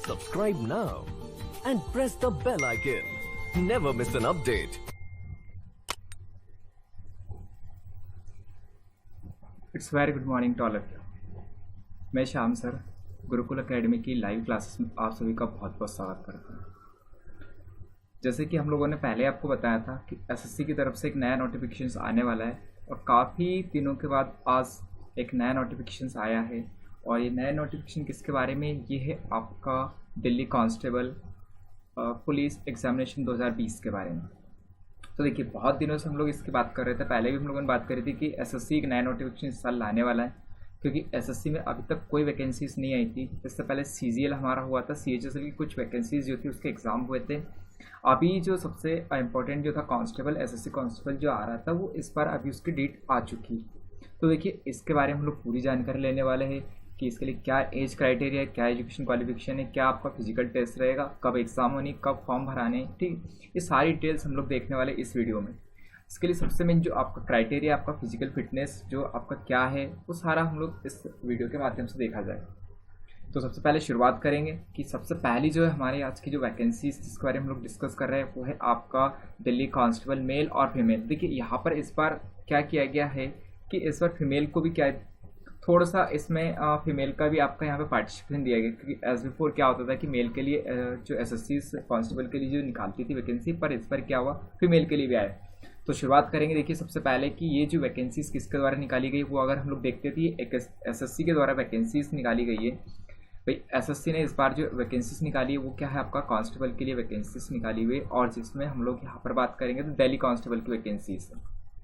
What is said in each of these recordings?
Subscribe now and press the bell icon. Never miss an update. It's very good morning to all of you. मैं Shyam sir Gurukul academy की live classes में आप सभी का बहुत बहुत स्वागत करता हूँ। जैसे कि हम लोगों ने पहले आपको बताया था कि एसएससी की तरफ से एक नया नोटिफिकेशन आने वाला है और काफ़ी दिनों के बाद आज एक नया नोटिफिकेशन आया है। और ये नया नोटिफिकेशन किसके बारे में? ये है आपका दिल्ली कांस्टेबल पुलिस एग्जामिनेशन 2020 के बारे में। तो देखिए, बहुत दिनों से हम लोग इसकी बात कर रहे थे। पहले भी हम लोगों ने बात करी थी कि एसएससी एक नया नोटिफिकेशन इस साल लाने वाला है, क्योंकि एसएससी में अभी तक कोई वैकेंसीज नहीं आई थी। इससे पहले सीजीएल हमारा हुआ था, सीएचएसएल की कुछ वैकेंसीज जो थी उसके एग्ज़ाम हुए थे। अभी जो सबसे इम्पोर्टेंट जो था कांस्टेबल, एसएससी कांस्टेबल जो आ रहा था, वो इस बार अभी उसकी डेट आ चुकी। तो देखिए, इसके बारे में हम लोग पूरी जानकारी लेने वाले हैं कि इसके लिए क्या एज क्राइटेरिया है, क्या एजुकेशन क्वालिफिकेशन है, क्या आपका फिजिकल टेस्ट रहेगा, कब एग्ज़ाम होनी, कब फॉर्म भराने, ठीक। ये सारी डिटेल्स हम लोग देखने वाले इस वीडियो में। इसके लिए सबसे मेन जो आपका क्राइटेरिया, आपका फिजिकल फिटनेस जो आपका क्या है, वो सारा हम लोग इस वीडियो के माध्यम से देखा जाए। तो सबसे पहले शुरुआत करेंगे कि सबसे पहली जो है हमारी आज की जो वैकेंसीज जिसके बारे में हम लोग डिस्कस कर रहे हैं, वो है आपका दिल्ली कांस्टेबल मेल और फीमेल। देखिए, यहाँ पर इस बार क्या किया गया है कि इस बार फीमेल को भी क्या थोड़ा सा इसमें फीमेल का भी आपका यहाँ पे पार्टिसिपेशन दिया गया, क्योंकि एज बिफोर क्या होता था कि मेल के लिए जो एसएससी कांस्टेबल के लिए जो निकालती थी वैकेंसी, पर इस बार क्या हुआ, फीमेल के लिए भी आया। तो शुरुआत करेंगे। देखिए, सबसे पहले कि ये जो वैकेंसीज किसके द्वारा निकाली गई, वो अगर हम लोग देखते थे एक एसएससी के द्वारा वैकेंसीज निकाली गई है। भाई, एसएससी ने इस बार जो वैकेंसीज निकाली है वो क्या है, आपका कांस्टेबल के लिए वैकेंसीज निकाली हुई है। और जिसमें हम लोग यहाँ पर बात करेंगे तो दिल्ली कांस्टेबल की वैकेंसीज,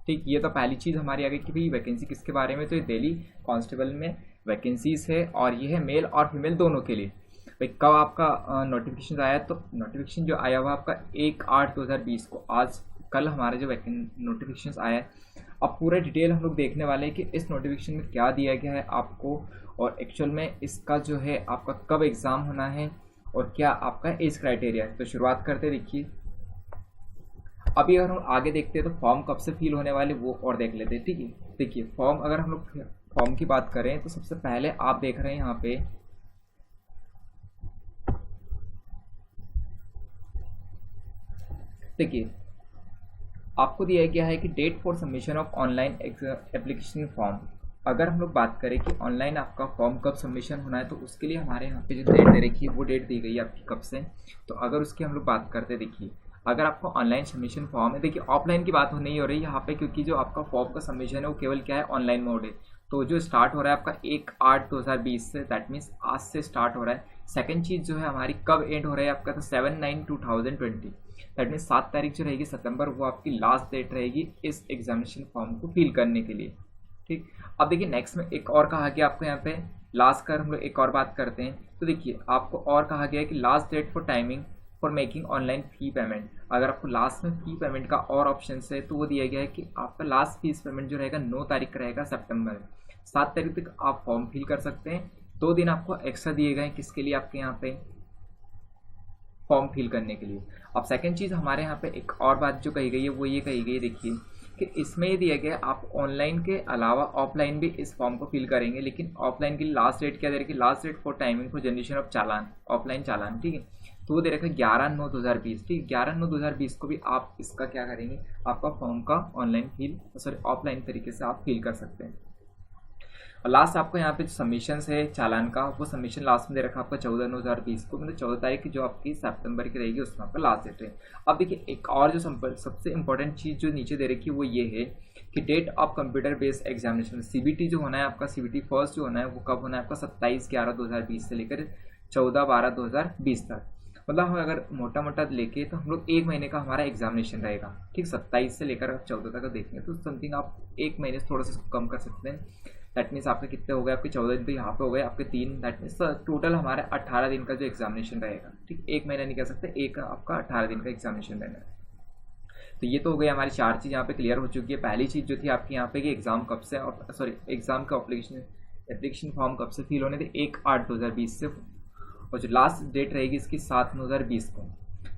ठीक। ये तो पहली चीज़ हमारी आ गई कि भाई वैकेंसी किसके बारे में, तो ये दिल्ली कांस्टेबल में वैकेंसीज है और ये है मेल और फीमेल दोनों के लिए। भाई, कब आपका नोटिफिकेशन आया, तो नोटिफिकेशन जो आया हुआ आपका 1/8/2020 को, आज कल हमारे जो नोटिफिकेशन आया है। अब पूरा डिटेल हम लोग देखने वाले हैं कि इस नोटिफिकेशन में क्या दिया गया है आपको, और एक्चुअल में इसका जो है आपका कब एग्ज़ाम होना है और क्या आपका एज क्राइटेरिया है। तो शुरुआत करते देखिए। अभी अगर हम आगे देखते हैं तो फॉर्म कब से फिल होने वाले वो और देख लेते हैं, ठीक है। देखिए, फॉर्म अगर हम लोग फॉर्म की बात करें तो सबसे पहले आप देख रहे हैं यहाँ पे देखिए, आपको दिया गया है कि date for submission of online application form. अगर हम लोग बात करें कि ऑनलाइन आपका फॉर्म कब सबमिशन होना है, तो उसके लिए हमारे यहाँ पे जो डेट दे रखी है वो डेट दी गई है आपकी कब से। तो अगर उसकी हम लोग बात करते, देखिए, अगर आपको ऑनलाइन सबमिशन फॉर्म है, देखिए ऑफलाइन की बात नहीं हो रही यहाँ पे, क्योंकि जो आपका फॉर्म का सबमिशन है वो केवल क्या है, ऑनलाइन मोड है। तो जो स्टार्ट हो रहा है आपका 1/8/2020 से, दैट मीन्स आज से स्टार्ट हो रहा है। सेकंड चीज़ जो है हमारी कब एंड हो रहा है आपका, तो 7/9/2020, दैट मीन्स 7 तारीख जो रहेगी सितंबर, वो आपकी लास्ट डेट रहेगी इस एग्जामिनेशन फॉर्म को फिल करने के लिए, ठीक। अब देखिए, नेक्स्ट में एक और कहा गया आपको यहाँ पे लास्ट कर हम लोग एक और बात करते हैं। तो देखिए, आपको और कहा गया है कि last date for timing for making online fee payment. अगर आपको लास्ट में फी पेमेंट का और ऑप्शन है तो वो दिया गया है कि आपका लास्ट फीस पेमेंट जो रहेगा 9 तारीख का रहेगा सितंबर। 7 तारीख तक आप फॉर्म फिल कर सकते हैं। 2 दिन आपको एक्स्ट्रा दिए गए हैं किसके लिए, आपके यहाँ पे फॉर्म फिल करने के लिए। अब सेकंड चीज़ हमारे यहाँ पे एक और बात जो कही गई है वो ये कही गई है, देखिए कि इसमें ये दिया गया आप ऑनलाइन के अलावा ऑफलाइन भी इस फॉर्म को फिल करेंगे, लेकिन ऑफलाइन के लिए लास्ट डेट क्या दे रखी है, last date for timing for generation of चालान, ऑफलाइन चालान, ठीक है। तो वो दे रखा है 11/9/2020, ठीक। 11/9/2020 को भी आप इसका क्या करेंगे, आपका फॉर्म का ऑफलाइन तरीके से आप फिल कर सकते हैं। और लास्ट आपको यहाँ पे जो सबमिशन है चालान का, वो सबमिशन लास्ट में दे रखा आपका 14/9/2020 को, मतलब 14 तारीख की जो आपकी सितंबर की रहेगी उसमें आपका लास्ट डेट है। अब देखिए, एक और जो सबसे इंपॉर्टेंट चीज़ जो नीचे दे रखी है वो ये है कि date of computer based examination, CBT जो होना है आपका, सीबीटी फर्स्ट जो होना है वो कब होना है आपका, 27/11/2020 से लेकर 14/12/2020 तक। मतलब हम अगर मोटा मोटा लेके तो हम लोग 1 महीने का हमारा एग्जामिनेशन रहेगा, ठीक। 27 से लेकर 14 तक देखेंगे तो समथिंग आप 1 महीने से थोड़ा सा इसको कम कर सकते हैं। दैट मीन्स आपके कितने हो गए, आपके 14 दिन तो यहाँ पे हो गए आपके 3, दैट मीन्स टोटल हमारा 18 दिन का जो एग्जामिनेशन रहेगा, ठीक। 1 महीना नहीं कह सकते, एक आपका 18 दिन का एग्जामिनेशन रहेगा। तो ये तो हो गई हमारी 4 चीज़ यहाँ पे क्लियर हो चुकी है। पहली चीज़ जो थी आपकी यहाँ पे कि एग्जाम कब से, एग्जाम का एप्लीकेशन फॉर्म कब से फिल होने थे, 1/8/2020 से, और जो लास्ट डेट रहेगी इसकी 7/9/2020 को।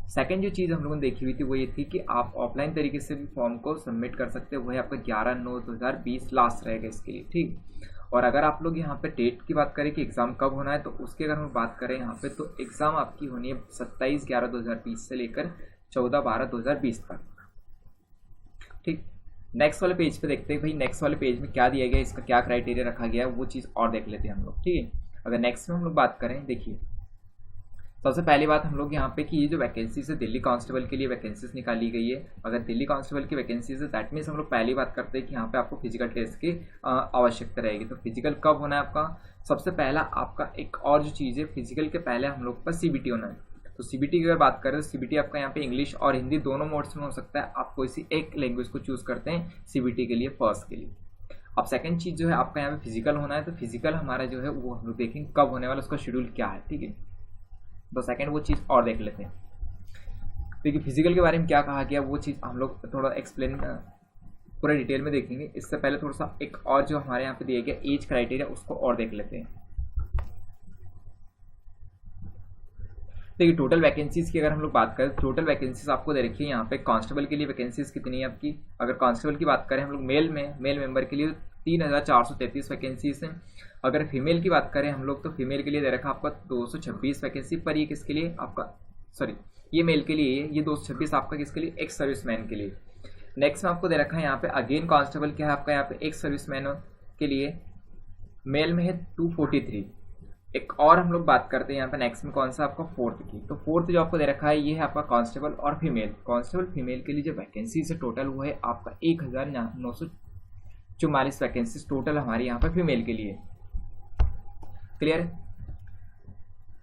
सेकंड जो चीज़ हम लोगों ने देखी हुई थी वो ये थी कि आप ऑफलाइन तरीके से भी फॉर्म को सबमिट कर सकते हो, वही आपका 11/9/2020 लास्ट रहेगा इसके लिए, ठीक। और अगर आप लोग यहाँ पे डेट की बात करें कि एग्ज़ाम कब होना है, तो उसकी अगर हम बात करें यहाँ पे, तो एग्ज़ाम आपकी होनी है 27/11/2020 से लेकर 14/12/2020 तक। ठीक, नेक्स्ट वाले पेज पे देखते हैं भाई नेक्स्ट वाले पेज में क्या दिया गया है, इसका क्या क्राइटेरिया रखा गया है, वो चीज़ और देख लेते हैं हम लोग। ठीक है, अगर नेक्स्ट में हम लोग बात करें, देखिए सबसे पहली बात हम लोग यहाँ पे कि ये जो वैकेंसीज है दिल्ली कांस्टेबल के लिए वैकेंसीज निकाली गई है। अगर दिल्ली कांस्टेबल की वैकेंसीज है दैट मीन्स हम लोग पहली बात करते हैं कि यहाँ पे आपको फिजिकल टेस्ट की आवश्यकता रहेगी। तो फिजिकल कब होना है आपका, सबसे पहला आपका एक और जो चीज़ है, फिजिकल के पहले हम लोग का CBT होना है। तो CBT की अगर बात करें तो CBT आपका यहाँ पे इंग्लिश और हिंदी दोनों मोड्स में हो सकता है, आप कोई सी एक लैंग्वेज को चूज़ करते हैं CBT के लिए फर्स्ट के लिए। अब सेकंड चीज़ जो है आपका यहाँ पे फिजिकल होना है, तो फिजिकल हमारा जो है वो हम लोग देखेंगे कब होने वाला, उसका शेड्यूल क्या है। ठीक है, तो सेकंड वो चीज़ और देख लेते हैं। देखिए फिजिकल के बारे में क्या कहा गया वो चीज़ हम लोग थोड़ा एक्सप्लेन पूरा डिटेल में देखेंगे। इससे पहले थोड़ा सा एक और जो हमारे यहाँ पे दिया गया एज क्राइटेरिया उसको और देख लेते हैं। देखिए टोटल वैकेंसीज की अगर हम लोग बात करें, टोटल वैकेंसीज आपको दे रखी है यहाँ पे। कांस्टेबल के लिए वैकेंसीज कितनी है आपकी, अगर कांस्टेबल की बात करें हम लोग मेल मेंबर के लिए 3433 वैकेंसीज हैं। अगर फीमेल की बात करें हम लोग, तो फीमेल के लिए दे रखा आपका 226 वैकेंसी, पर ये किसके लिए आपका, सॉरी ये मेल के लिए, ये 226 आपका किसके लिए, एक्स सर्विसमैन के लिए। नेक्स्ट में आपको दे रखा है यहाँ पे अगेन कांस्टेबल क्या है आपका यहाँ पे एक्स सर्विसमैन के लिए, मेल में है 243। एक और हम लोग बात करते हैं यहाँ पे नेक्स्ट में कौन सा आपका फोर्थ की, तो फोर्थ जो आपको दे रखा है ये है आपका कांस्टेबल और फीमेल। कांस्टेबल फीमेल के लिए जो वैकेंसी से टोटल हुआ है आपका 1944 वैकेंसीज टोटल हमारी यहाँ पे फीमेल के लिए। क्लियर है।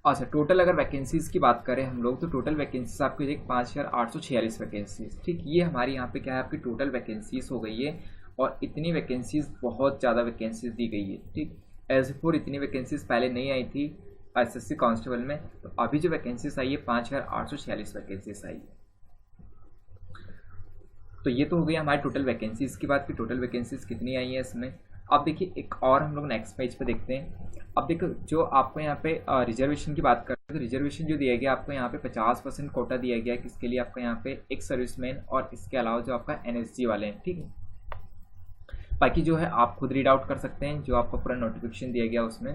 अच्छा टोटल अगर वैकेंसीज की बात करें हम लोग, तो टोटल वैकेंसीज आपकी 5846 वैकेंसीज। ठीक, ये हमारी यहाँ पे क्या है आपकी टोटल वैकेंसीज हो गई है, और इतनी वैकेंसीज बहुत ज़्यादा वैकेंसीज दी गई है। ठीक, एज फोर इतनी वैकेंसीज पहले नहीं आई थी SSC कांस्टेबल में, तो अभी जो वैकेंसीज आई है 5846 वैकेंसीज आई है। तो ये तो हो गई हमारी टोटल वैकेंसीज की बात की, टोटल वैकेंसीज कितनी आई है इसमें। अब देखिए एक और हम लोग नेक्स्ट पेज पे देखते हैं। अब देखो जो आपको यहाँ पे रिजर्वेशन की बात करते हैं, तो रिजर्वेशन जो दिया गया आपको यहाँ पे 50% कोटा दिया गया है, किसके लिए आपका यहाँ पे एक सर्विसमैन और इसके अलावा जो आपका NSG वाले हैं। ठीक है, बाकी जो है आप खुद रीड आउट कर सकते हैं जो आपको पूरा नोटिफिकेशन दिया गया उसमें।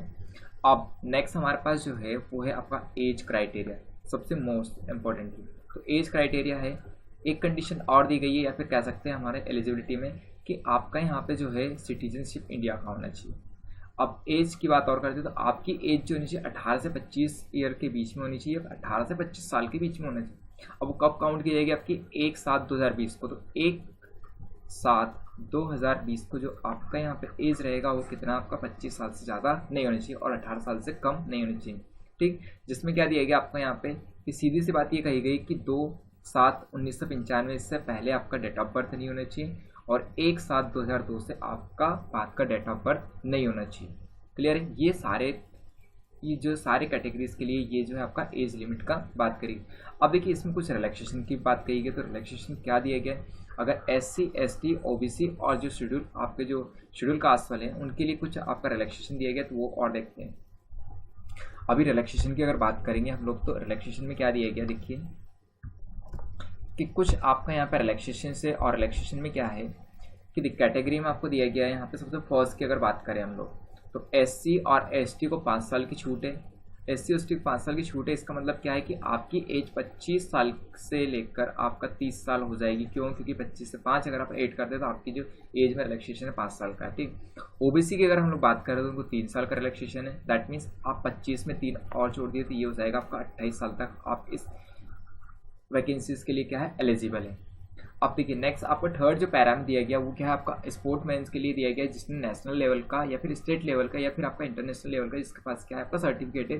अब नेक्स्ट हमारे पास जो है वो है आपका एज क्राइटेरिया, सबसे मोस्ट इम्पॉर्टेंट। तो एज क्राइटेरिया है, एक कंडीशन और दी गई है या फिर कह सकते हैं हमारे एलिजिबिलिटी में कि आपका यहाँ पे जो है सिटीजनशिप इंडिया का होना चाहिए। अब एज की बात और करते हैं, तो आपकी एज जो होनी चाहिए 18 से 25 ईयर के बीच में होनी चाहिए, 18 से 25 साल के बीच में होना चाहिए। अब वो कब काउंट की जाएगी आपकी 1/7/2020 को, तो 1/7/2020 को जो आपका यहाँ पे एज रहेगा वो कितना आपका 25 साल से ज़्यादा नहीं होनी चाहिए और 18 साल से कम नहीं होनी चाहिए। ठीक, जिसमें क्या दिया गया आपको यहाँ पे कि सीधी सी बात ये कही गई कि 2/7/1995 से पहले आपका डेट ऑफ बर्थ नहीं होना चाहिए और 1/7/2002 से आपका बाद का डेट ऑफ बर्थ नहीं होना चाहिए। क्लियर है। ये जो सारे कैटेगरीज के लिए ये जो है आपका एज लिमिट का बात करी। अब देखिए इसमें कुछ रिलैक्सेशन की बात कही गई, तो रिलैक्सेशन क्या दिया गया, अगर SC ST OBC और जो शेड्यूल आपके जो शेड्यूल कास्ट वाले हैं उनके लिए कुछ आपका रिलैक्सेशन दिया गया, तो वो और देखते हैं। अभी रिलैक्सेशन की अगर बात करेंगे हम लोग, तो रिलैक्सेशन में क्या दिया गया देखिए कि कुछ आपका यहाँ पे रिलैक्सेशन से, और रिलैक्सेशन में क्या है कि कैटेगरी में आपको दिया गया है यहाँ पे सबसे फर्स्ट की अगर बात करें हम लोग, तो SC और ST को 5 साल की छूट है। SC और ST को 5 साल की छूट है, इसका मतलब क्या है कि आपकी एज 25 साल से लेकर आपका 30 साल हो जाएगी। क्यों? क्योंकि 25 से 5 अगर आप ऐड करते हैं तो आपकी जो एज में रिलैक्सेशन है 5 साल का है। ठीक, OBC की अगर हम लोग बात करें तो उनको 3 साल का रिलैक्सेशन है। दैट मीन्स आप 25 में 3 और जोड़ दिए तो ये हो जाएगा आपका 28 साल तक आप इस वैकेंसीज के लिए क्या है एलिजिबल है। अब देखिए नेक्स्ट आपको थर्ड जो पैराम दिया गया वो क्या है आपका स्पोर्ट्समैन के लिए दिया गया, जिसने नेशनल लेवल का या फिर स्टेट लेवल का या फिर आपका इंटरनेशनल लेवल का जिसके पास क्या है आपका सर्टिफिकेट है,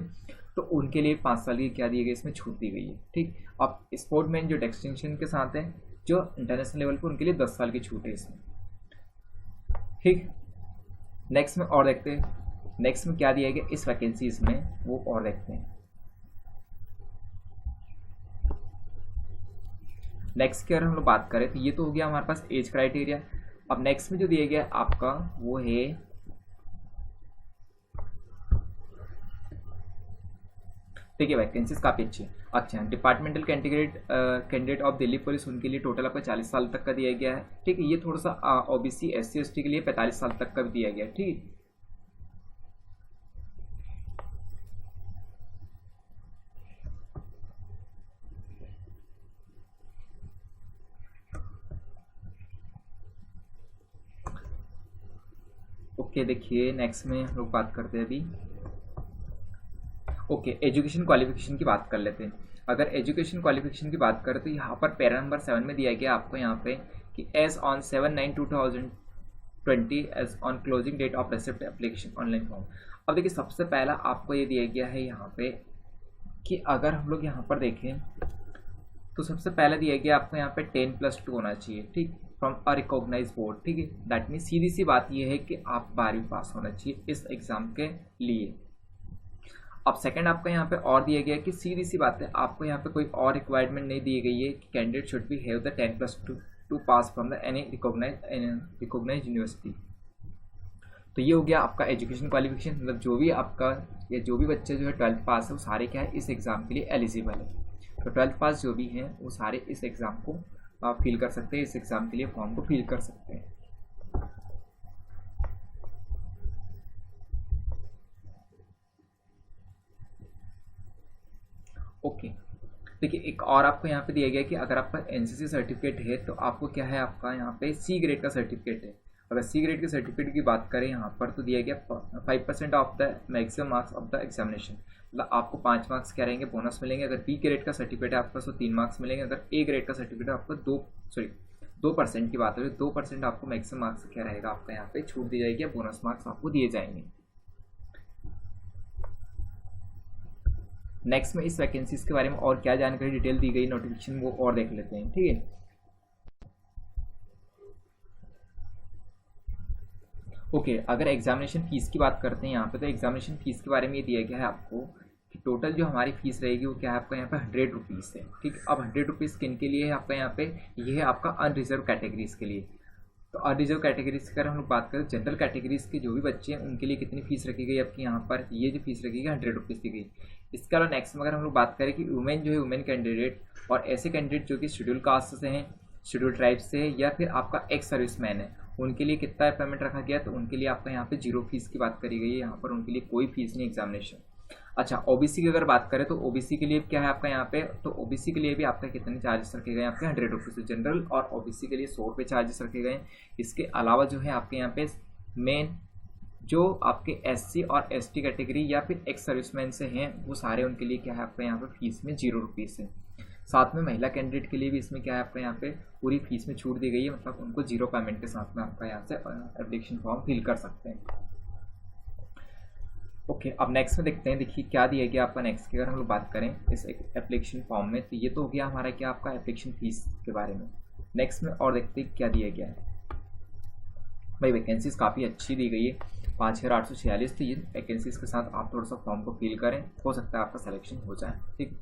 तो उनके लिए 5 साल की क्या दिए गए इसमें छूट दी गई है। ठीक, अब स्पोर्ट्समैन जो डिस्टिंक्शन के साथ है जो इंटरनेशनल लेवल पर उनके लिए 10 साल की छूट है इसमें। ठीक, नेक्स्ट में और देखते हैं नेक्स्ट में क्या दिया गया इस वैकेंसीज में, वो और देखते हैं। नेक्स्ट की अगर हम लोग बात करें तो ये तो हो गया हमारे पास एज क्राइटेरिया। अब नेक्स्ट में जो दिया गया आपका वो है देखिए वैकेंसीज काफ़ी अच्छी है। अच्छा, departmental candidate of Delhi police उनके लिए टोटल आपका 40 साल तक का दिया गया है। ठीक है, ये थोड़ा सा OBC SC ST के लिए 45 साल तक का भी दिया गया है। ठीक, ओके देखिए नेक्स्ट में हम लोग बात करते हैं अभी। ओके एजुकेशन क्वालिफिकेशन की बात कर लेते हैं। अगर एजुकेशन क्वालिफिकेशन की बात करें तो यहाँ पर पैरा नंबर 7 में दिया गया आपको यहाँ पे कि age on 7/9/2020 age on closing date of receipt application online form. अब देखिए सबसे पहला आपको ये दिया गया है यहाँ पे कि अगर हम लोग यहाँ पर देखें तो सबसे पहले दिया गया आपको यहाँ पे 10+2 होना चाहिए, ठीक, फ्रॉम अ रिकॉग्नाइज बोर्ड, ठीक है। दैट मीन सीधी सी बात ये है कि आप 12वीं पास होना चाहिए इस एग्जाम के लिए। अब सेकंड आपका यहाँ पे और दिया गया है कि सीधी सी बात है, आपको यहाँ पे कोई और रिक्वायरमेंट नहीं दी गई है कि candidate should be have the 10+2 to pass from the any recognize university. तो ये हो गया आपका एजुकेशन क्वालिफिकेशन, मतलब जो भी आपका या जो भी बच्चे जो है 12th पास है वो सारे क्या है इस एग्ज़ाम के लिए एलिजिबल है। तो 12th पास जो भी हैं वो सारे इस एग्ज़ाम को फिल कर सकते हैं, इस एग्ज़ाम के लिए फॉर्म को फिल कर सकते हैं। ओके देखिए एक और आपको यहाँ पे दिया गया कि अगर आपका एनसीसी सर्टिफिकेट है तो आपको क्या है आपका यहाँ पे सी ग्रेड का सर्टिफिकेट है। अगर सी ग्रेड के सर्टिफिकेट की बात करें यहाँ पर तो दिया गया 5% of the maximum marks of the examination, मतलब आपको 5 मार्क्स क्या रहेंगे बोनस मिलेंगे। अगर बी ग्रेड का सर्टिफिकेट है आपका तो 3 मार्क्स मिलेंगे। अगर ए ग्रेड का सर्टिफिकेट है आपको 2% की बात है, 2% आपको मैक्सिमम मार्क्स क्या रहेगा आपका यहाँ पे छूट दी जाएगी, बोनस मार्क्स आपको दिए जाएंगे। नेक्स्ट में इस वैकेंसीज के बारे में और क्या जानकारी डिटेल दी गई नोटिफिकेशन वो और देख लेते हैं, ठीक है। ओके अगर एग्जामिनेशन फीस की बात करते हैं यहाँ पे तो एग्जामिनेशन फीस के बारे में ये दिया गया है आपको कि टोटल जो हमारी फीस रहेगी वो क्या है आपका यहाँ पे 100 रुपीज़ है, ठीक। अब 100 रुपीज़ किन के लिए है आपका यहाँ पे, ये है आपका अनरिजर्व कैटेगरीज के लिए। तो अनरिजर्व कैटेगरीज की अगर हम लोग बात करें जनरल कैटेगरीज के जो भी बच्चे हैं उनके लिए कितनी फीस रखी गई आपकी यहाँ पर, ये जो फीस रखी गई 100 रुपीज़ दी गई। इसके अलावा नेक्स्ट में अगर हम लोग बात करें कि वुमेन जो है वुमेन कैंडिडेट और ऐसे कैंडिडेट जो कि शेड्यूल कास्ट से हैं, शेड्यूल ट्राइब से है या फिर आपका एक्स सर्विसमैन है, उनके लिए कितना पेमेंट रखा गया तो उनके लिए आपका यहाँ पे 0 फीस की बात करी गई है। यहाँ पर उनके लिए कोई फीस नहीं एग्जामिनेशन। अच्छा ओबीसी की अगर बात करें तो ओबीसी के लिए क्या है आपका यहाँ पे, तो ओबीसी के लिए भी आपका कितने चार्जेस रखे गए आपके 100 रुपीज़। जनरल और ओबीसी के लिए 100 रुपये चार्जेस रखे गए। इसके अलावा जो है आपके यहाँ पे मेन जो आपके एससी और एसटी कैटेगरी या फिर एक्स सर्विसमैन से हैं वो सारे उनके लिए क्या है आपका यहाँ पे फीस में 0 रुपीज़ है। साथ में महिला कैंडिडेट के लिए भी इसमें क्या है आपका यहाँ पे पूरी फीस में छूट दी गई है, मतलब उनको 0 पेमेंट के साथ में आपका यहाँ से एप्लीकेशन फॉर्म फिल कर सकते हैं। ओके अब नेक्स्ट में देखते हैं, देखिए क्या दिया गया आपका नेक्स्ट की अगर हम लोग बात करें इस एप्लीकेशन फॉर्म में तो ये तो हो गया हमारा क्या आपका एप्लीकेशन फीस के बारे में। नेक्स्ट में और देखते हैं क्या दिया गया है। भाई वैकेंसीज काफ़ी अच्छी दी गई है 5846, तो ये वैकेंसीज के साथ आप थोड़ा सा फॉर्म को फिल करें, हो सकता है आपका सिलेक्शन हो जाए, ठीक।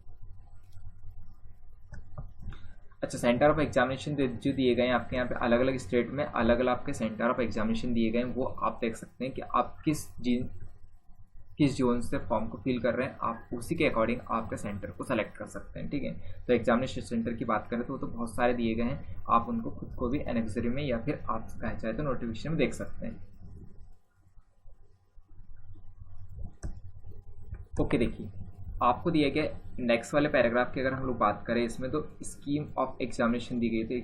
अच्छा सेंटर ऑफ एग्जामिनेशन जो दिए गए हैं आपके यहाँ पे अलग अलग स्टेट में अलग अलग आपके सेंटर ऑफ एग्जामिनेशन दिए गए हैं, वो आप देख सकते हैं कि आप किस जोन से फॉर्म को फिल कर रहे हैं, आप उसी के अकॉर्डिंग आपके सेंटर को सेलेक्ट कर सकते हैं, ठीक है। तो एग्जामिनेशन सेंटर की बात करें तो वो तो बहुत सारे दिए गए हैं, आप उनको खुद को भी एनेक्सरी में या फिर आप कह चाहे तो नोटिफिकेशन में देख सकते हैं। ओके देखिए आपको दिया गया नेक्स्ट वाले पैराग्राफ की अगर हम लोग बात करें इसमें तो स्कीम ऑफ एग्जामिनेशन दी गई थी।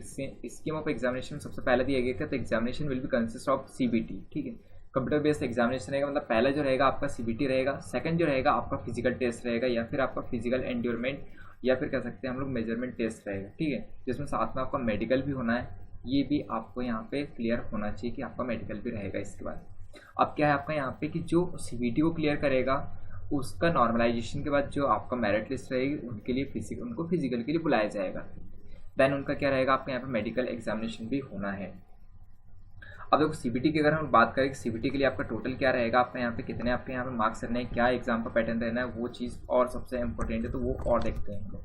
स्कीम ऑफ एग्जामिनेशन सबसे पहले दिया गया था तो examination will be consist of CBT, ठीक है, कंप्यूटर बेस्ड एग्जामिनेशन रहेगा। मतलब पहला जो रहेगा आपका सीबीटी रहेगा, सेकंड जो रहेगा आपका फिजिकल टेस्ट रहेगा या फिर आपका फिजिकल एंड्योरमेंट या फिर कह सकते हैं हम लोग मेजरमेंट टेस्ट रहेगा, ठीक है, जिसमें साथ में आपका मेडिकल भी होना है। ये भी आपको यहाँ पे क्लियर होना चाहिए कि आपका मेडिकल भी रहेगा। इसके बाद अब क्या है आपका यहाँ पे कि जो सीबीटी को क्लियर करेगा उसका नॉर्मलाइजेशन के बाद जो आपका मेरिट लिस्ट रहेगी उनके लिए उनको फिजिकल के लिए बुलाया जाएगा। देन उनका क्या रहेगा आपका यहाँ पे मेडिकल एग्जामिनेशन भी होना है। अब देखो सीबीटी की अगर हम बात करें सीबीटी के लिए आपका टोटल क्या रहेगा, आपका यहाँ पे कितने आपके यहाँ पे मार्क्स रहने हैं, क्या एग्जाम का पैटर्न रहना है, वो चीज़ और सबसे इंपॉर्टेंट है तो वो और देखते हैं हम लोग।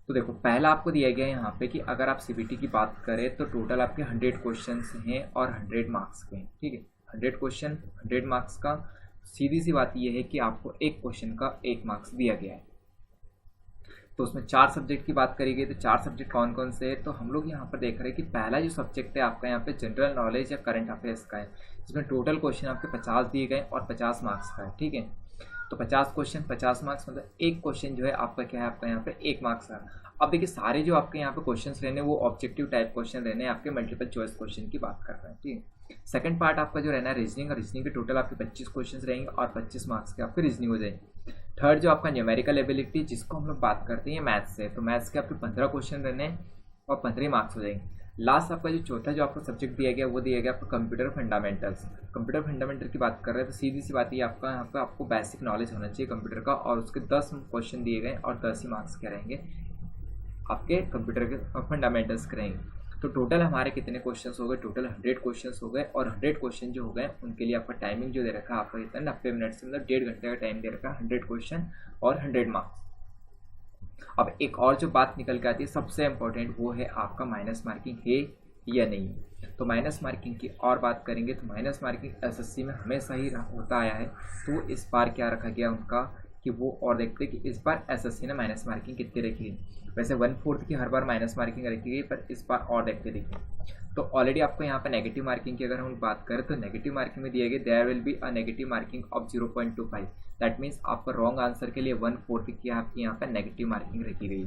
तो देखो पहला आपको दिया गया है यहाँ पे कि अगर आप सीबीटी की बात करें तो टोटल आपके 100 क्वेश्चन हैं और 100 मार्क्स के हैं, ठीक है। 100 क्वेश्चन 100 मार्क्स का सीधी सी बात यह है कि आपको एक क्वेश्चन का 1 मार्क्स दिया गया है। तो उसमें 4 सब्जेक्ट की बात करी गई, तो 4 सब्जेक्ट कौन कौन से हैं तो हम लोग यहाँ पर देख रहे हैं कि पहला जो सब्जेक्ट है आपका यहाँ पे जनरल नॉलेज या करंट अफेयर्स का है, जिसमें टोटल क्वेश्चन आपके 50 दिए गए और 50 मार्क्स का है, ठीक है। तो 50 क्वेश्चन 50 मार्क्स, मतलब एक क्वेश्चन जो है आपका क्या है, आपका यहाँ पे 1 मार्क्स का। अब देखिए सारे जो आपके यहाँ पे क्वेश्चंस रहने वो ऑब्जेक्टिव टाइप क्वेश्चन रहने, आपके मल्टीपल चॉइस क्वेश्चन की बात कर रहे हैं, ठीक है। सेकंड पार्ट आपका जो रहना है रीजनिंग, और रीजनिंग के टोटल आपके 25 क्वेश्चन रहेंगे और 25 मार्क्स के आपके रीजनिंग हो जाएंगे। थर्ड जो आपका न्यूमेरिकल एबिलिटी, जिसको हम लोग बात करते हैं मैथ्स से, तो मैथ्स के आपके 15 क्वेश्चन रहने और 15 मार्क्स हो जाएंगे। लास्ट आपका जो चौथा जो आपको सब्जेक्ट दिया गया वो दिया गया आपको कंप्यूटर फंडामेंटल्स। कंप्यूटर फंडामेंटल की बात कर रहे हैं तो सीधी सी बात ये आपका यहाँ पे आपको बेसिक नॉलेज होना चाहिए कंप्यूटर का, और उसके 10 क्वेश्चन दिए गए और 10 ही मार्क्स के रहेंगे आपके कंप्यूटर के फंडामेंटल्स के रहेंगे। तो टोटल हमारे कितने क्वेश्चंस हो गए, टोटल 100 क्वेश्चंस हो गए, और 100 क्वेश्चन जो हो गए उनके लिए आपका टाइमिंग जो दे रखा है आपका कितना 90 मिनट से, मतलब 1.5 घंटे का टाइम दे रखा है 100 क्वेश्चन और 100 मार्क्स। अब एक और जो बात निकल के आती है सबसे इंपॉर्टेंट, वो है आपका माइनस मार्किंग है या नहीं। तो माइनस मार्किंग की और बात करेंगे तो माइनस मार्किंग एसएससी में हमेशा ही होता आया है। तो इस बार क्या रखा गया उनका कि वो और देखते कि इस बार एसएससी ने माइनस मार्किंग कितनी रखी है। वैसे 1/4 की हर बार माइनस मार्किंग रखी गई, पर इस बार और देखते देखिए। तो ऑलरेडी आपको यहाँ पे नेगेटिव मार्किंग की अगर हम बात करें तो नेगेटिव मार्किंग में दिए गए there will be a negative marking of 0.25। That means आपका रॉन्ग आंसर के लिए 1/4 की आपकी यहाँ पे नेगेटिव मार्किंग रखी गई।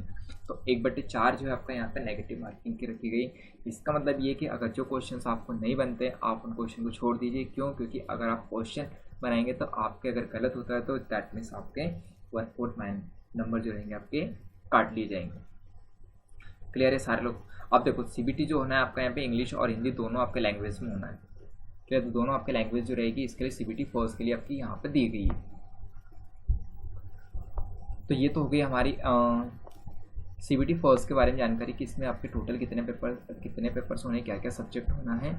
तो 1/4 जो है आपका यहाँ पे नेगेटिव मार्किंग की रखी गई। इसका मतलब ये कि अगर जो क्वेश्चंस आपको नहीं बनते आप उन क्वेश्चन को छोड़ दीजिए। क्यों? क्योंकि अगर आप क्वेश्चन बनाएंगे तो आपके अगर गलत होता है तो दैट मीन्स आपके 1/4 नंबर जो रहेंगे आपके काट लिए जाएंगे। क्लियर है सारे लोग? अब देखो सीबीटी जो होना है आपका यहाँ पे इंग्लिश और हिंदी दोनों आपके लैंग्वेज में होना है। क्लियर? तो दोनों आपके लैंग्वेज जो रहेगी इसके लिए सीबीटी फर्स्ट के लिए आपकी यहाँ पे दी गई है। तो ये तो हो गई हमारी सीबीटी फर्स्ट के बारे में जानकारी कि इसमें आपके टोटल कितने पेपर्स होने, क्या क्या सब्जेक्ट होना है,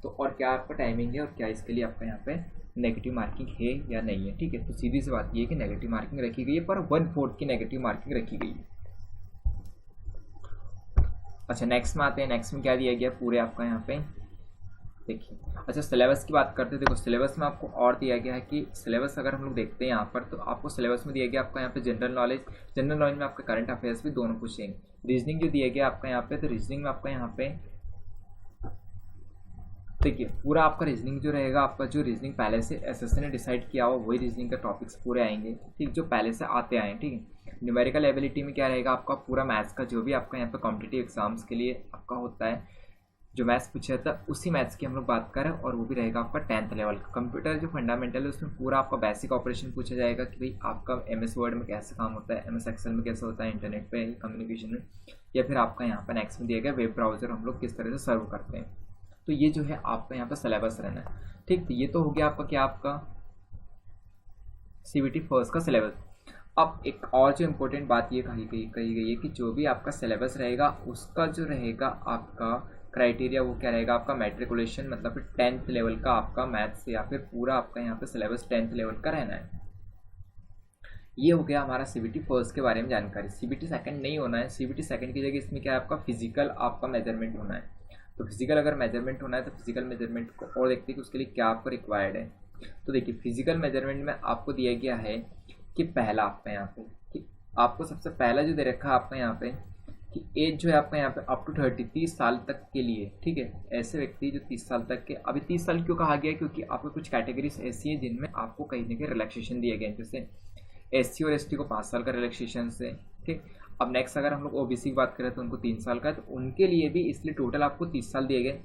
तो और क्या आपका टाइमिंग है, और क्या इसके लिए आपका यहाँ पे नेगेटिव मार्किंग है या नहीं है। ठीक है, तो सीधी सी बात ये है कि नेगेटिव मार्किंग रखी गई है, पर 1/4 की नेगेटिव मार्किंग रखी गई है। अच्छा नेक्स्ट में आते हैं। नेक्स्ट में क्या दिया गया पूरे आपका यहाँ पे देखिए। अच्छा सिलेबस की बात करते हैं। देखो सिलेबस में आपको और दिया गया है कि सिलेबस अगर हम लोग देखते हैं यहाँ पर तो आपको सिलेबस में दिया गया आपका यहाँ पे जनरल नॉलेज में आपका करंट अफेयर्स भी दोनों पूछेंगे। रीजनिंग जो दिया गया आपका यहाँ पे, तो रीजनिंग में आपका यहाँ पे देखिए पूरा आपका रीजनिंग जो रहेगा, आपका जो रीजनिंग पहले से एसएससी ने डिसाइड किया हो वही रीजनिंग के टॉपिक्स पूरे आएंगे, ठीक, जो पहले से आते आए। ठीक है, न्यूमेरिकल एबिलिटी में क्या रहेगा आपका पूरा मैथ्स का जो भी आपका यहाँ पे कॉम्पिटिटिव एग्जाम्स के लिए आपका होता है, जो मैथ्स पूछा था उसी मैथ्स की हम लोग बात करें, और वो भी रहेगा आपका 10th लेवल का। कंप्यूटर जो फंडामेंटल है उसमें पूरा आपका बेसिक ऑपरेशन पूछा जाएगा कि भाई आपका एमएस वर्ड में कैसे काम होता है, एमएस एक्सेल में कैसे होता है, इंटरनेट पे कम्युनिकेशन में, या फिर आपका यहाँ पर नेक्स्ट में दिया गया वेब ब्राउजर हम लोग किस तरह से सर्व करते हैं। तो ये जो है आपका यहाँ पर सिलेबस रहना है। ठीक, तो ये तो हो गया आपका क्या, आपका सीबीटी फर्स्ट का सिलेबस। अब एक और जो इम्पोर्टेंट बात ये कही गई है कि जो भी आपका सिलेबस रहेगा उसका जो रहेगा आपका क्राइटेरिया वो क्या रहेगा आपका मैट्रिकुलेशन, मतलब फिर 10th लेवल का आपका मैथ्स या फिर पूरा आपका यहाँ पे सिलेबस 10th लेवल का रहना है। ये हो गया हमारा सीबीटी फर्स्ट के बारे में जानकारी। सीबीटी सेकंड नहीं होना है। सीबीटी सेकंड की जगह इसमें क्या है आपका फिजिकल आपका मेजरमेंट होना है। तो फिजिकल अगर मेजरमेंट होना है तो फिजिकल मेजरमेंट को और देखते हैं कि उसके लिए क्या आपको रिक्वायर्ड है। तो देखिए फिजिकल मेजरमेंट में आपको दिया गया है कि पहला आपका यहाँ पे कि आपको सबसे पहला जो दे रखा है आपका यहाँ पे कि एज जो है आपका यहाँ पे अप टू 30 साल तक के लिए, ठीक है, ऐसे व्यक्ति जो 30 साल तक के, अभी 30 साल क्यों कहा गया है क्योंकि आपको कुछ कैटेगरीज ऐसी हैं जिनमें आपको कहीं ना कहीं रिलैक्सेशन दिए गए हैं, जैसे एससी और एसटी को 5 साल का रिलैक्सेशन से। ठीक, अब नेक्स्ट अगर हम लोग ओबीसी की बात करें तो उनको 3 साल का है, तो उनके लिए भी इसलिए टोटल आपको 30 साल दिए गए।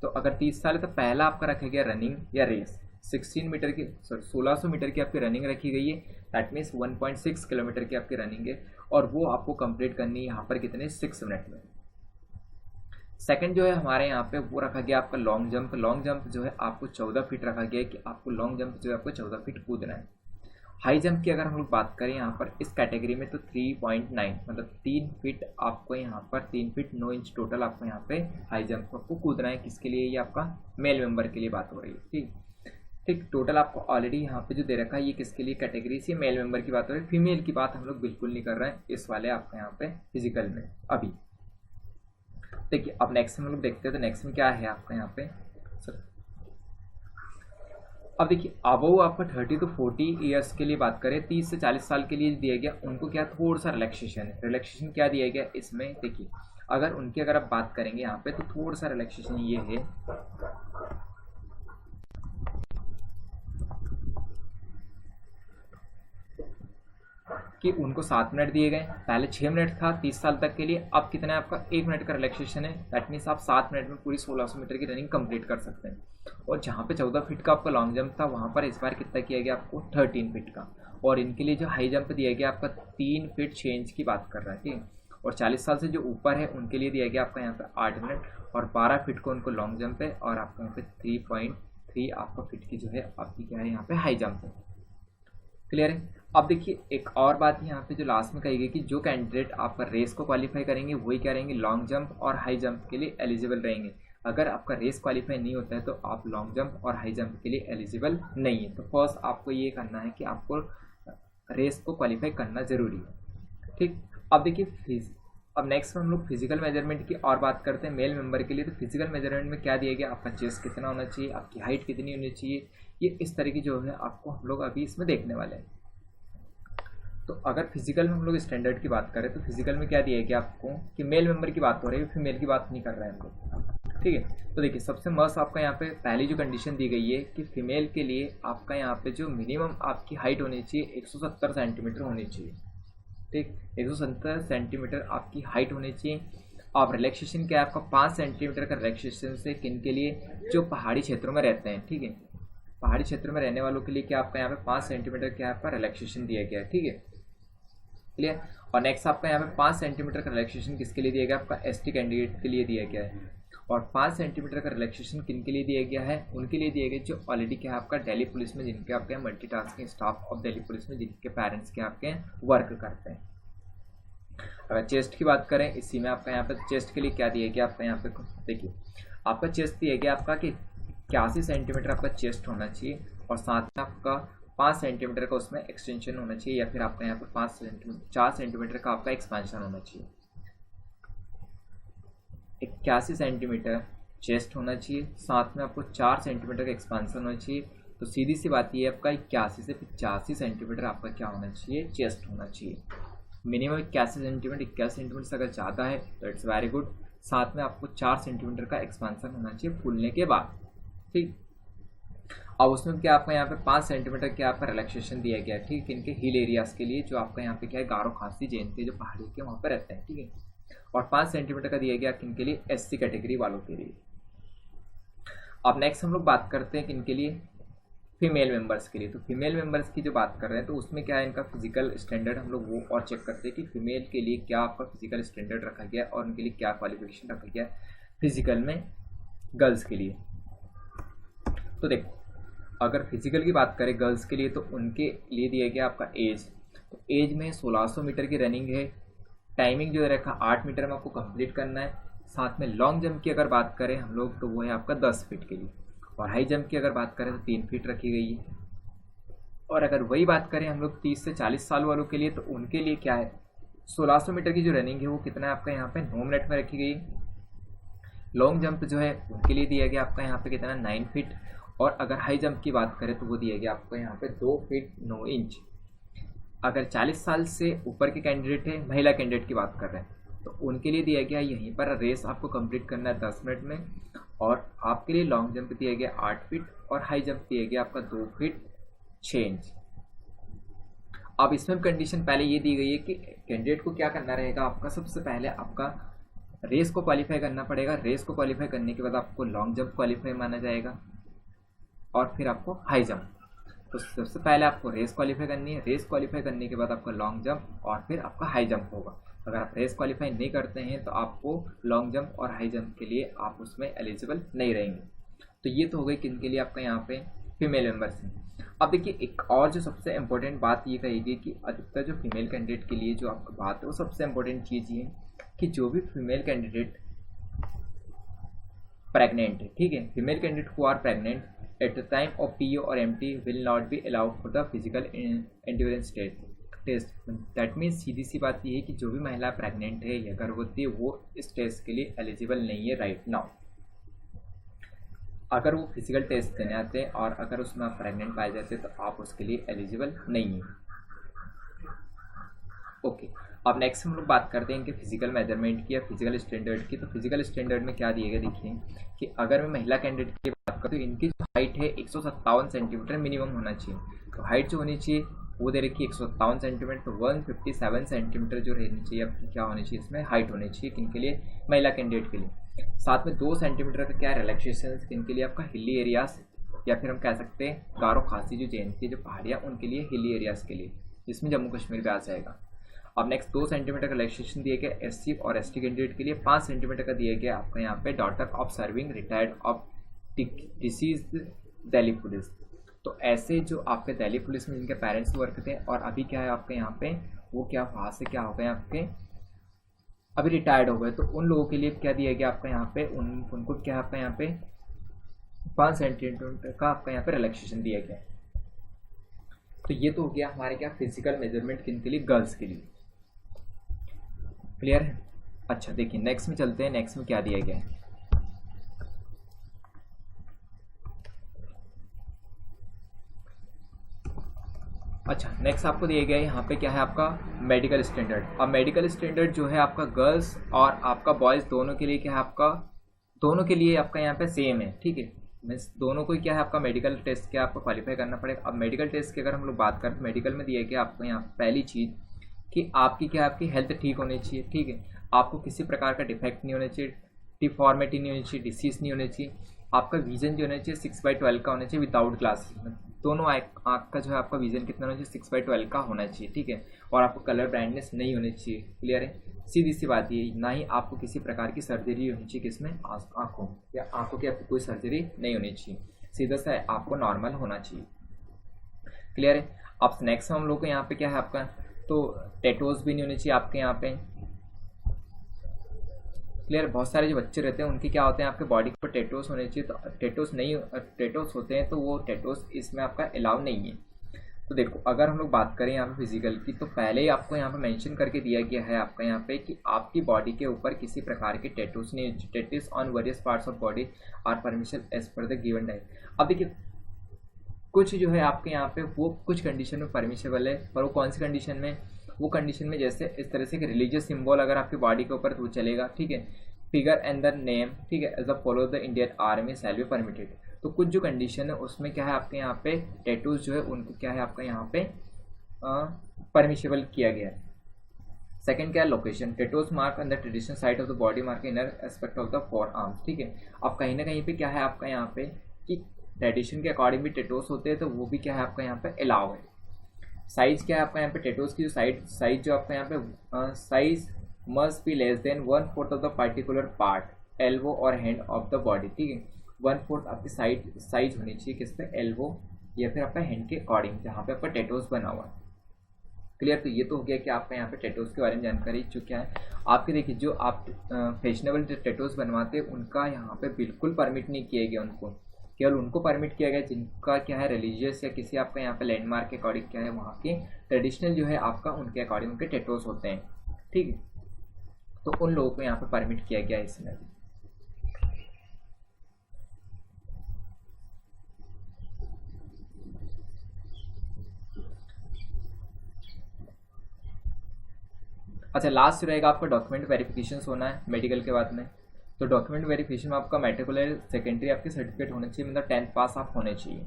तो अगर 30 साल है तो पहला आपका रखा गया रनिंग या रेस, 1600 मीटर की आपकी रनिंग रखी गई है। दैट मीन्स 1.6 किलोमीटर की आपकी रनिंग है, और वो आपको कंप्लीट करनी है यहाँ पर कितने 6 मिनट में। सेकंड जो है हमारे यहाँ पे वो रखा गया आपका लॉन्ग जंप। लॉन्ग जंप जो है आपको 14 फीट रखा गया है कि आपको लॉन्ग जंप जो है आपको 14 फीट कूदना है। हाई जंप की अगर हम लोग बात करें यहाँ पर इस कैटेगरी में तो 3.9 मतलब 3 फीट आपको यहाँ पर 3 फीट 9 इंच टोटल आपको यहाँ पे हाई जंप आपको कूदना है। किसके लिए? ये आपका मेल मेंबर के लिए बात हो रही है। ठीक ठीक, टोटल आपको ऑलरेडी यहाँ पे जो दे रखा है ये किसके लिए कैटेगरी से मेल मेंबर की बात हो रही है, फीमेल की बात हम लोग बिल्कुल नहीं कर रहे हैं इस वाले आपका यहाँ पे फिजिकल में अभी। देखिए अब नेक्स्ट हम लोग देखते हैं तो नेक्स्ट में क्या है आपका यहाँ पे सर। अब देखिए अबव आपका 30 to 40 ईयर्स के लिए बात करें, 30 से 40 साल के लिए दिया गया उनको क्या थोड़ा सा रिलैक्सेशन है। रिलैक्सेशन क्या दिया गया इसमें देखिए, अगर उनकी अगर आप बात करेंगे यहाँ पे तो थोड़ा सा रिलैक्सेशन ये है कि उनको 7 मिनट दिए गए, पहले 6 मिनट था 30 साल तक के लिए, अब कितना है आपका 1 मिनट का रिलैक्सेशन है। दैट मीन्स आप 7 मिनट में पूरी 1600 मीटर की रनिंग कंप्लीट कर सकते हैं। और जहाँ पे 14 फीट का आपका लॉन्ग जंप था, वहाँ पर इस बार कितना किया गया आपको 13 फीट का। और इनके लिए जो हाई जंप दिया गया आपका 3 फीट 6 इंच की बात कर रहा है, ठीक है। और 40 साल से जो ऊपर है उनके लिए दिया गया आपका यहाँ पे 8 मिनट, और 12 फीट को उनको लॉन्ग जंप है, और आपका यहाँ पे 3.3 आपका फीट की जो है आपकी क्या है यहाँ पे हाई जंप है। क्लियर है। अब देखिए एक और बात यहाँ पे जो लास्ट में कही गई कि जो कैंडिडेट आपका रेस को क्वालिफाई करेंगे वही क्या रहेंगे, लॉन्ग जंप और हाई जंप के लिए एलिजिबल रहेंगे। अगर आपका रेस क्वालिफाई नहीं होता है तो आप लॉन्ग जंप और हाई जंप के लिए एलिजिबल नहीं है। तो फर्स्ट आपको ये करना है कि आपको रेस को क्वालिफाई करना जरूरी है, ठीक। अब देखिए अब नेक्स्ट हम लोग फिजिकल मेजरमेंट की और बात करते हैं मेल मेंबर के लिए। तो फिजिकल मेजरमेंट में क्या दिया गया, आपका चेस्ट कितना होना चाहिए, आपकी हाइट कितनी होनी चाहिए, ये इस तरह की जो है आपको हम लोग अभी इसमें देखने वाले हैं। तो अगर फिजिकल में हम लोग स्टैंडर्ड की बात करें तो फिजिकल में क्या दिया है कि आपको कि मेल मेंबर की बात हो रही है, फीमेल की बात नहीं कर रहे हैं हम लोग, ठीक है। तो देखिए सबसे मस्त आपका यहाँ पे पहली जो कंडीशन दी गई है कि फीमेल के लिए आपका यहाँ पे जो मिनिमम आपकी हाइट होनी चाहिए 170 सेंटीमीटर होनी चाहिए, ठीक। 170 सेंटीमीटर आपकी हाइट होनी चाहिए। अब रिलैक्सेशन क्या है आपका 5 सेंटीमीटर का रिलैक्सेशन से किन के लिए, जो पहाड़ी क्षेत्रों में रहते हैं, ठीक है। पहाड़ी क्षेत्रों में रहने वालों के लिए क्या आपका यहाँ पे 5 सेंटीमीटर क्या आपका रिलैक्सेशन दिया गया है, ठीक है, क्लियर। और नेक्स्ट आपका यहाँ पे 5 सेंटीमीटर का रिलैक्सेशन किसके लिए दिया गया, आपका एसटी कैंडिडेट के लिए दिया गया है। और 5 सेंटीमीटर का रिलैक्सेशन किन के लिए दिया गया है, उनके लिए दिया गया जो ऑलरेडी क्या है आपका दिल्ली पुलिस में, जिनके आपके multitasking staff of Delhi police में जिनके पेरेंट्स के आपके वर्क करते हैं। अगर चेस्ट की बात करें, इसी में आपका यहाँ पे चेस्ट के लिए क्या दिया गया आपका यहाँ पे देखिए आपका चेस्ट दिया गया आपका कि 81 सेंटीमीटर आपका चेस्ट होना चाहिए, और साथ में आपका 5 सेंटीमीटर का उसमें एक्सटेंशन होना चाहिए, या फिर आपका यहाँ पे 4 सेंटीमीटर का आपका एक्सपेंशन होना चाहिए। 81 सेंटीमीटर चेस्ट होना चाहिए, साथ में आपको 4 सेंटीमीटर का एक्सपेंशन होना चाहिए। तो सीधी सी बात ये है आपका 81 से 85 सेंटीमीटर आपका क्या होना चाहिए, चेस्ट होना चाहिए। मिनिमम 81 सेंटीमीटर, 81 सेंटीमीटर से अगर ज़्यादा है तो इट्स वेरी गुड। साथ में आपको 4 सेंटीमीटर का एक्सपेंशन होना चाहिए फूलने के बाद, ठीक। अब उसमें क्या आपका यहाँ पे 5 सेंटीमीटर क्या आपका रिलैक्सेशन दिया गया है, ठीक। इनके हिल एरियाज के लिए जो आपका यहाँ पे क्या है गारो खासी जयंती जो पहाड़ी के वहाँ पर रहते हैं, ठीक है। और 5 सेंटीमीटर का दिया गया किनके लिए, एससी कैटेगरी वालों के लिए। अब नेक्स्ट हम लोग बात करते हैं किनके लिए, फीमेल मेंबर्स के लिए। तो फीमेल मेंबर्स की जो बात कर रहे हैं तो उसमें क्या है इनका फिजिकल स्टैंडर्ड हम लोग वो और चेक करते हैं कि फीमेल के लिए क्या आपका फिजिकल स्टैंडर्ड रखा गया और उनके लिए क्या क्वालिफिकेशन रखा गया फिजिकल में गर्ल्स के लिए। तो देखो अगर फिजिकल की बात करें गर्ल्स के लिए तो उनके लिए दिया गया आपका एज। तो एज में 1600 मीटर की रनिंग है, टाइमिंग जो है रखा 8 मीटर में आपको कंप्लीट करना है। साथ में लॉन्ग जंप की अगर बात करें हम लोग तो वो है आपका 10 फीट के लिए, और हाई जंप की अगर बात करें तो 3 फीट रखी गई है। और अगर वही बात करें हम लोग 30 से 40 साल वालों के लिए तो उनके लिए क्या है 1600 मीटर की जो रनिंग है वो कितना है आपका यहाँ पे 9 मिनट में रखी गई। लॉन्ग जंप जो है उनके लिए दिया गया आपका यहाँ पे कितना 9 फीट, और अगर हाई जंप की बात करें तो वो दिया गया आपको यहाँ पे 2 फीट 9 इंच। अगर 40 साल से ऊपर के कैंडिडेट है, महिला कैंडिडेट की बात कर रहे हैं, तो उनके लिए दिया गया यहीं पर रेस आपको कंप्लीट करना है 10 मिनट में, और आपके लिए लॉन्ग जंप दिया गया 8 फीट और हाई जंप दिया गया आपका 2 फीट 6 इंच। अब इसमें कंडीशन पहले ये दी गई है कि कैंडिडेट को क्या करना रहेगा, आपका सबसे पहले आपका रेस को क्वालिफाई करना पड़ेगा। रेस को क्वालिफाई करने के बाद आपको लॉन्ग जंप क्वालिफाई माना जाएगा, और फिर आपको हाई जंप। तो सबसे पहले आपको रेस क्वालिफाई करनी है, रेस क्वालिफाई करने के बाद आपका लॉन्ग जंप, और फिर आपका हाई जंप होगा। अगर आप रेस क्वालिफाई नहीं करते हैं तो आपको लॉन्ग जंप और हाई जंप के लिए आप उसमें एलिजिबल नहीं रहेंगे। तो ये तो हो गई किन के लिए आपका यहाँ पे फीमेल मेंबर्स हैं। अब देखिए एक और जो सबसे इम्पोर्टेंट बात ये कहेगी कि अधिकतर जो फीमेल कैंडिडेट के लिए जो आपका बात है वो सबसे इम्पोर्टेंट चीज़ ये कि जो भी फीमेल कैंडिडेट प्रेग्नेंट है, ठीक है, female candidate who are pregnant at the time of PO or MT will not be allowed for the physical endurance test। That means सीधी सी बात ये है कि जो भी महिला प्रेग्नेंट है या गर्भवती है वो इस टेस्ट के लिए एलिजिबल नहीं है राइट नाउ। अगर वो फिजिकल टेस्ट देने आते हैं और अगर उसमें आप प्रेग्नेंट पाए जाते हैं तो आप उसके लिए एलिजिबल नहीं है। ओके, अब नेक्स्ट हम लोग बात करते हैं कि फिजिकल मेजरमेंट की या फिजिकल स्टैंडर्ड की। तो फिजिकल स्टैंडर्ड में क्या दिएगा देखिए कि अगर मैं महिला कैंडिडेट की बात करूँ तो इनकी जो हाइट है 157 सेंटीमीटर मिनिमम होना चाहिए। तो हाइट जो होनी चाहिए वो दे रखी है 157 सेंटीमीटर, तो 157 सेंटीमीटर जो रहनी चाहिए आपकी क्या होनी चाहिए, इसमें हाइट होनी चाहिए, किन के लिए, महिला कैंडिडेट के लिए। साथ में 2 सेंटीमीटर का क्या है रिलैक्सेशन, किन के लिए, आपका हिली एरियाज, या फिर हम कह सकते हैं गारो खासी जो जयंती जो पहाड़ियाँ उनके लिए, हिली एरियाज के लिए, जिसमें जम्मू कश्मीर भी आ जाएगा। अब नेक्स्ट 2 सेंटीमीटर का रिलैक्सेशन दिया गया एससी और एसटी कैंडिडेट के लिए। 5 सेंटीमीटर का दिया गया आपका यहाँ पे daughter of serving retired of disease Delhi police. तो ऐसे जो आपके दिल्ली पुलिस में जिनके पेरेंट्स वर्क थे और अभी क्या है आपके यहाँ पे, वो क्या वहाँ से क्या हो गए आपके अभी रिटायर्ड हो गए, तो उन लोगों के लिए क्या दिया गया आपका यहाँ पे, उनको क्या आपका यहाँ पे 5 सेंटीमीटर का आपका यहाँ पे रिलैक्सेशन दिया गया। तो ये तो हो गया हमारे क्या फिजिकल मेजरमेंट किन के लिए, गर्ल्स के लिए। क्लियर है। अच्छा देखिए नेक्स्ट में चलते हैं, नेक्स्ट में क्या दिया गया है। अच्छा नेक्स्ट आपको दिया गया है यहाँ पे क्या है आपका मेडिकल स्टैंडर्ड। अब मेडिकल स्टैंडर्ड जो है आपका गर्ल्स और आपका बॉयज़ दोनों के लिए क्या है आपका, दोनों के लिए आपका यहाँ पे सेम है, ठीक है। मीन्स दोनों को क्या है आपका मेडिकल टेस्ट क्या आपको क्वालिफाई करना पड़ेगा। अब मेडिकल टेस्ट की अगर हम लोग बात करें तो मेडिकल में दिया गया आपको यहाँ पहली चीज़ कि आपकी क्या आपकी हेल्थ ठीक होनी चाहिए, ठीक है। आपको किसी प्रकार का डिफेक्ट नहीं होना चाहिए, डिफॉर्मिटी नहीं होनी चाहिए, डिसीज नहीं होनी चाहिए। आपका विजन जो होना चाहिए 6/12 का होना चाहिए विदाउट ग्लासेस में। दोनों आँख का जो है आपका विजन कितना होना चाहिए 6/12 का होना चाहिए, ठीक है। और आपको कलर ब्लाइंडनेस नहीं होनी चाहिए। क्लियर है। सीधी सी बात ये, ना ही आपको किसी प्रकार की सर्जरी होनी चाहिए किसमें, आँखों या आँखों की आपको कोई सर्जरी नहीं होनी चाहिए। सीधा सा है आपको नॉर्मल होना चाहिए। क्लियर है। अब नेक्स्ट हम लोग को यहाँ पे क्या है आपका, तो टेटोज भी नहीं होनी चाहिए आपके यहाँ पे। क्लियर। बहुत सारे जो बच्चे रहते हैं उनके क्या होते हैं आपके बॉडी पर टेटोस होने चाहिए, तो टेटोस नहीं, टेटोस होते हैं तो वो टेटोस इसमें आपका अलाउ नहीं है। तो देखो अगर हम लोग बात करें यहाँ पे फिजिकल की, तो पहले ही आपको यहाँ पे मेंशन करके दिया गया है आपका यहाँ पे कि आपकी बॉडी के ऊपर किसी प्रकार के टेटोस नहीं, tattoos on various parts of body are permission as per the given diet. अब देखिए कुछ जो है आपके यहाँ पे वो कुछ कंडीशन में परमिशेबल है, पर वो कौन सी कंडीशन में, वो कंडीशन में जैसे इस तरह से कि रिलीजियस सिंबल अगर आपकी बॉडी के ऊपर तो वो चलेगा, ठीक है। फिगर एंड द नेम, ठीक है, age a follow the Indian army shall be permitted. तो कुछ जो कंडीशन है उसमें क्या है आपके यहाँ पे टैटूज जो है उनको क्या है आपका यहाँ पे परमिशेबल किया गया है। सेकंड क्या है location, tattoos mark on the traditional side of the body mark inner aspect of the four arms, ठीक है। अब कहीं ना कहीं पे क्या है आपका यहाँ पे कि ट्रेडिशन के अकॉर्डिंग भी टैटूज होते हैं, तो वो भी क्या है आपका यहाँ पे अलाउ है। साइज क्या है आपका यहाँ पे टैटूज की जो साइज जो आपका यहाँ पे size must be less than 1/4 of the particular part elbow और हैंड ऑफ द बॉडी, ठीक है। 1/4 आपकी साइज होनी चाहिए किस पे, एल्बो या फिर आपका हैंड के अकॉर्डिंग जहाँ पे आपका टैटूज बना हुआ है। क्लियर। तो ये तो हो गया कि आपका यहाँ पे टैटूज के बारे में जानकारी जो क्या है आपके। देखिए जो आप फैशनेबल जो टैटूज बनवाते हैं उनका यहाँ पे बिल्कुल परमिट नहीं किया गया, उनको केवल उनको परमिट किया गया जिनका क्या है रिलीजियस या किसी आपका यहाँ पे लैंडमार्क के अकॉर्डिंग क्या है वहाँ के ट्रेडिशनल जो है आपका उनके अकॉर्डिंग उनके टैटूज होते हैं, ठीक है। तो उन लोगों को यहाँ पे परमिट किया गया इसमें। अच्छा लास्ट रहेगा आपका डॉक्यूमेंट वेरिफिकेशन होना है मेडिकल के बाद में। तो डॉक्यूमेंट वेरिफिकेशन में आपका मेट्रिकुलर सेकेंडरी आपके सर्टिफिकेट होने चाहिए, मतलब 10th पास आप होने चाहिए।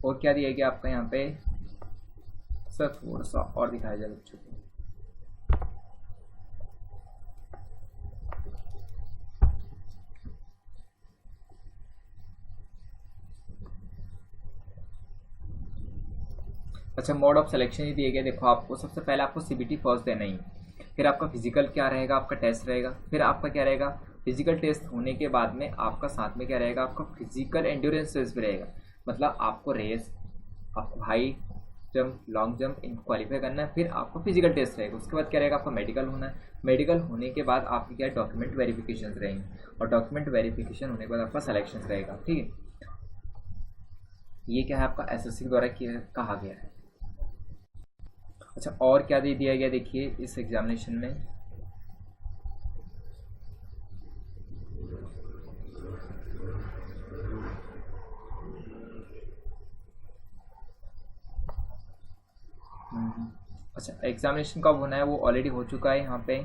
और क्या दिया गया आपका यहाँ पे सर, थोड़ा सा और दिखाया जाए बच्चों को। अच्छा मोड ऑफ सिलेक्शन ही दिए गए। देखो आपको सबसे पहले आपको सीबीटी फर्स्ट देना ही, फिर आपका फिजिकल क्या रहेगा, आपका टेस्ट रहेगा, फिर आपका क्या रहेगा फिजिकल टेस्ट होने के बाद में आपका साथ में क्या रहेगा आपका फिजिकल एंड्योरेंस टेस्ट भी रहेगा। मतलब आपको रेस, आपको हाई जंप, लॉन्ग जंप इनको क्वालिफाई करना है, फिर आपको फिजिकल टेस्ट रहेगा। उसके बाद क्या रहेगा आपका मेडिकल होना है, मेडिकल होने के बाद आपके क्या डॉक्यूमेंट वेरिफिकेशन रहेंगे, और डॉक्यूमेंट वेरिफिकेशन होने के बाद आपका सिलेक्शन रहेगा, ठीक है। ये क्या है आपका एसएससी द्वारा कहा गया है। अच्छा और क्या दे दिया गया देखिए इस एग्जामिनेशन में, अच्छा एग्जामिनेशन कब होना है वो ऑलरेडी हो चुका है यहाँ पे।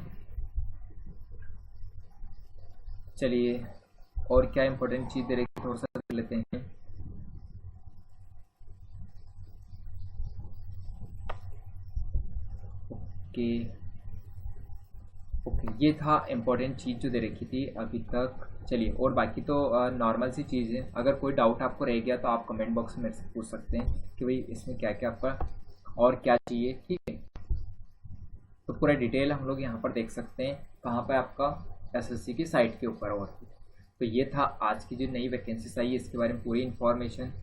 चलिए और क्या इम्पोर्टेंट चीज़ दे रखी थोड़ा सा देख लेते हैं। ओके, ये था इम्पोर्टेंट चीज़ जो दे रखी थी अभी तक। चलिए, और बाकी तो नॉर्मल सी चीज़ है। अगर कोई डाउट आपको रह गया तो आप कमेंट बॉक्स में मेरे से पूछ सकते हैं कि भाई इसमें क्या क्या आपका और क्या चाहिए, ठीक है। तो पूरा डिटेल हम लोग यहाँ पर देख सकते हैं, कहाँ पर आपका एसएससी की साइट के ऊपर। और तो ये था आज की जो नई वैकेंसीज आई है, इसके बारे में पूरी इन्फॉर्मेशन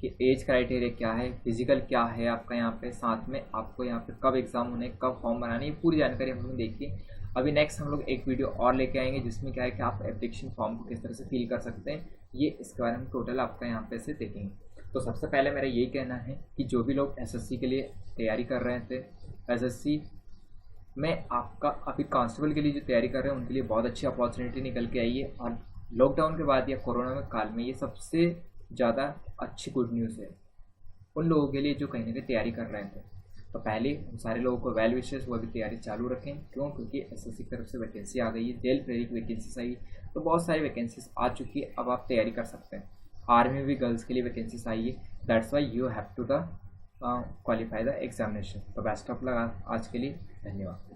कि एज क्राइटेरिया क्या है, फिजिकल क्या है आपका यहाँ पे, साथ में आपको यहाँ पे कब एग्ज़ाम होने, कब फॉर्म बनाने, ये पूरी जानकारी हम लोग देखी। अभी नेक्स्ट हम लोग एक वीडियो और लेके आएंगे जिसमें क्या है कि आप एप्लीकेशन फॉर्म को किस तरह से फिल कर सकते हैं, ये इसके बारे में टोटल आपका यहाँ पे से देखेंगे। तो सबसे पहले मेरा यही कहना है कि जो भी लोग एसएससी के लिए तैयारी कर रहे थे, एसएससी में आपका अभी कांस्टेबल के लिए जो तैयारी कर रहे हैं उनके लिए बहुत अच्छी अपॉर्चुनिटी निकल के आई है। और लॉकडाउन के बाद या कोरोना में काल में ये सबसे ज़्यादा अच्छी गुड न्यूज़ है उन लोगों के लिए जो कहीं ना कहीं तैयारी कर रहे थे। तो पहले उन सारे लोगों को वेल विशेस, वो भी तैयारी चालू रखें। क्यों? क्योंकि एसएससी की तरफ से वैकेंसी आ गई है, जेल प्रेरित वैकेंसीज आई, तो बहुत सारी वैकेंसीज आ चुकी है, अब आप तैयारी कर सकते हैं। आर्मी में भी गर्ल्स के लिए वैकेंसीज आई है, that's why you have to the qualify the examination. तो बेस्ट ऑफ लक आज के लिए, धन्यवाद।